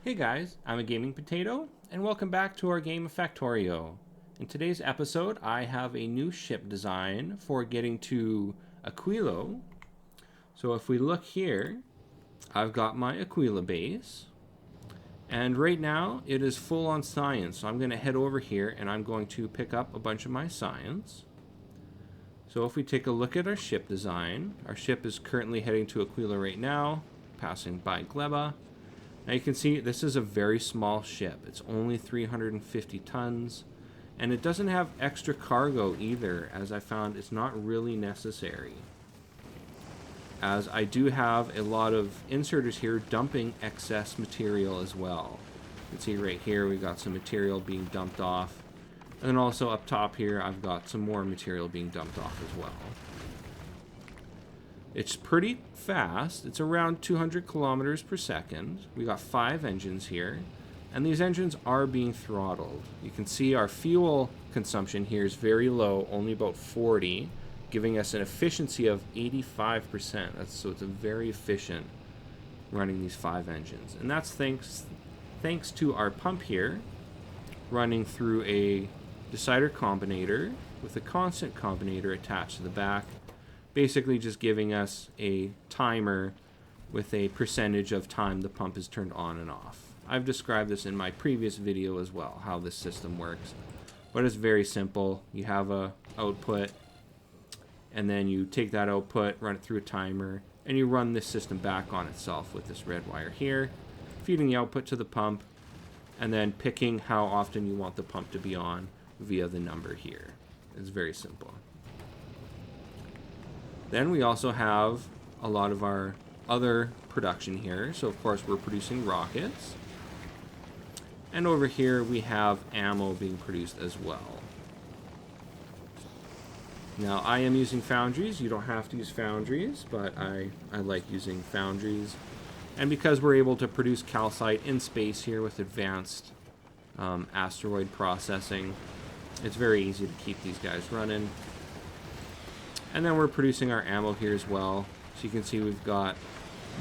Hey guys, I'm a Gaming Potato, and welcome back to our game of Factorio. In today's episode, I have a new ship design for getting to Aquilo. So if we look here, I've got my Aquila Base, and right now it is full on science. So I'm going to head over here and I'm going to pick up a bunch of my science. So if we take a look at our ship design, our ship is currently heading to Aquila right now, passing by Gleba. Now you can see this is a very small ship. It's only 350 tons, and it doesn't have extra cargo either, as I found it's not really necessary. As I do have a lot of inserters here dumping excess material as well. You can see right here we've got some material being dumped off. And then also up top here I've got some more material being dumped off as well. It's pretty fast. It's around 200 kilometers per second. We got 5 engines here, and these engines are being throttled. You can see our fuel consumption here is very low, only about 40, giving us an efficiency of 85%. So it's a very efficient running these 5 engines. And that's thanks to our pump here running through a decider combinator with a constant combinator attached to the back, basically just giving us a timer with a percentage of time the pump is turned on and off. I've described this in my previous video as well, how this system works. But it's very simple. You have a output, and then you take that output, run it through a timer, and you run this system back on itself with this red wire here, feeding the output to the pump, and then picking how often you want the pump to be on via the number here. It's very simple. Then we also have a lot of our other production here. So of course we're producing rockets. And over here we have ammo being produced as well. Now I am using foundries. You don't have to use foundries, but I like using foundries. And because we're able to produce calcite in space here with advanced asteroid processing, it's very easy to keep these guys running. And then we're producing our ammo here as well. So you can see we've got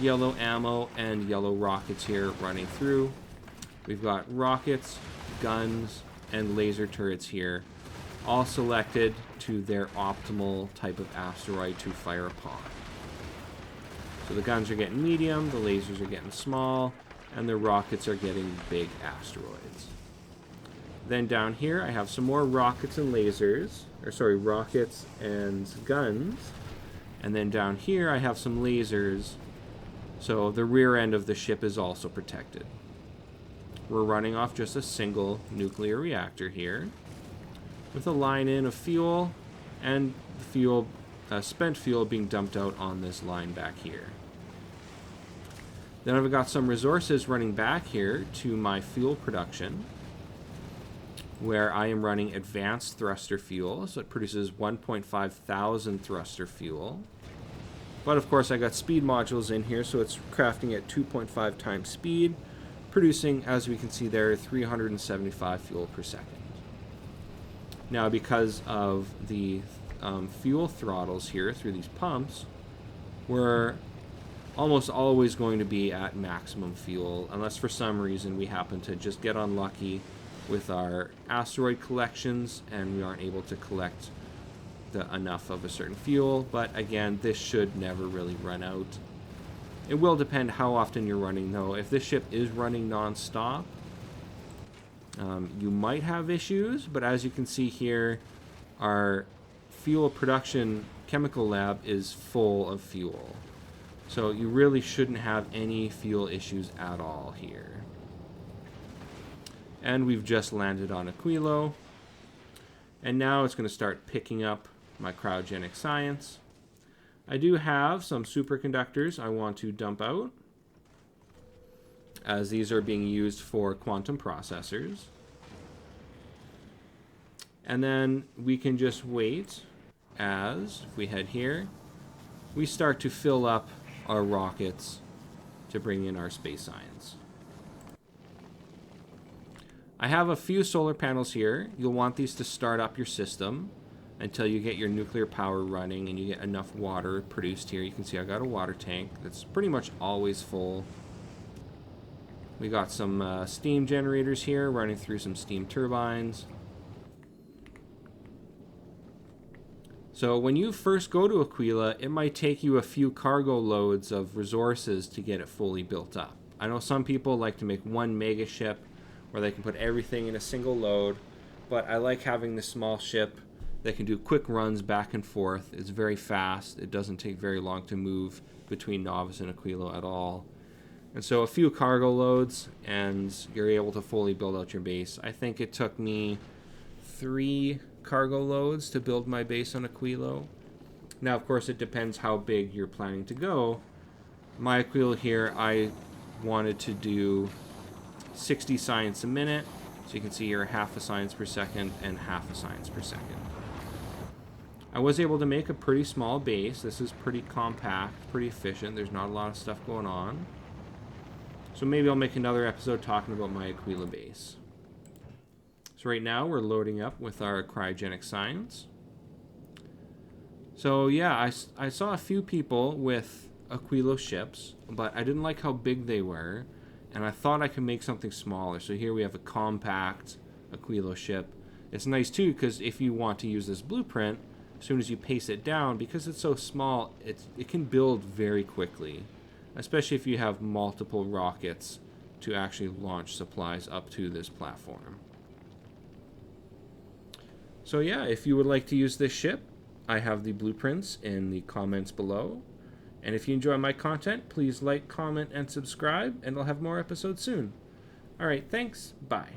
yellow ammo and yellow rockets here running through. We've got rockets, guns, and laser turrets here, all selected to their optimal type of asteroid to fire upon. So the guns are getting medium, the lasers are getting small, and the rockets are getting big asteroids. Then down here I have some more rockets and lasers. Rockets and guns. And then down here I have some lasers, so the rear end of the ship is also protected. We're running off just a single nuclear reactor here, with a line in of fuel, and fuel, spent fuel being dumped out on this line back here. Then I've got some resources running back here to my fuel production, where I am running advanced thruster fuel, so it produces 1.5 thousand thruster fuel. But of course I got speed modules in here, so it's crafting at 2.5 times speed, producing, as we can see there, 375 fuel per second. Now because of the fuel throttles here through these pumps, we're almost always going to be at maximum fuel, unless for some reason we happen to just get unlucky with our asteroid collections and we aren't able to collect enough of a certain fuel. But again, this should never really run out. It will depend how often you're running though. If this ship is running non-stop, you might have issues, but as you can see here, our fuel production chemical lab is full of fuel. So you really shouldn't have any fuel issues at all here. And we've just landed on Aquilo. And now it's going to start picking up my cryogenic science. I do have some superconductors I want to dump out, as these are being used for quantum processors. And then we can just wait as, if we head here, we start to fill up our rockets to bring in our space science. I have a few solar panels here. You'll want these to start up your system until you get your nuclear power running and you get enough water produced here. You can see I got a water tank that's pretty much always full. We got some steam generators here running through some steam turbines. So when you first go to Aquila, it might take you a few cargo loads of resources to get it fully built up. I know some people like to make one mega ship where they can put everything in a single load, but I like having this small ship that can do quick runs back and forth. It's very fast. It doesn't take very long to move between Novice and Aquilo at all. And so a few cargo loads and you're able to fully build out your base. I think it took me 3 cargo loads to build my base on Aquilo. Now, of course, it depends how big you're planning to go. My Aquilo here, I wanted to do 60 science a minute. So you can see here half a science per second and half a science per second. I was able to make a pretty small base. This is pretty compact, pretty efficient. There's not a lot of stuff going on. So maybe I'll make another episode talking about my Aquila base. So right now we're loading up with our cryogenic science. So yeah, I saw a few people with Aquilo ships, but I didn't like how big they were, and I thought I could make something smaller. So here we have a compact Aquilo ship. It's nice too, because if you want to use this blueprint, as soon as you paste it down, because it's so small, it can build very quickly, especially if you have multiple rockets to actually launch supplies up to this platform. So yeah, if you would like to use this ship, I have the blueprints in the comments below. And if you enjoy my content, please like, comment, and subscribe, and I'll have more episodes soon. Alright, thanks. Bye.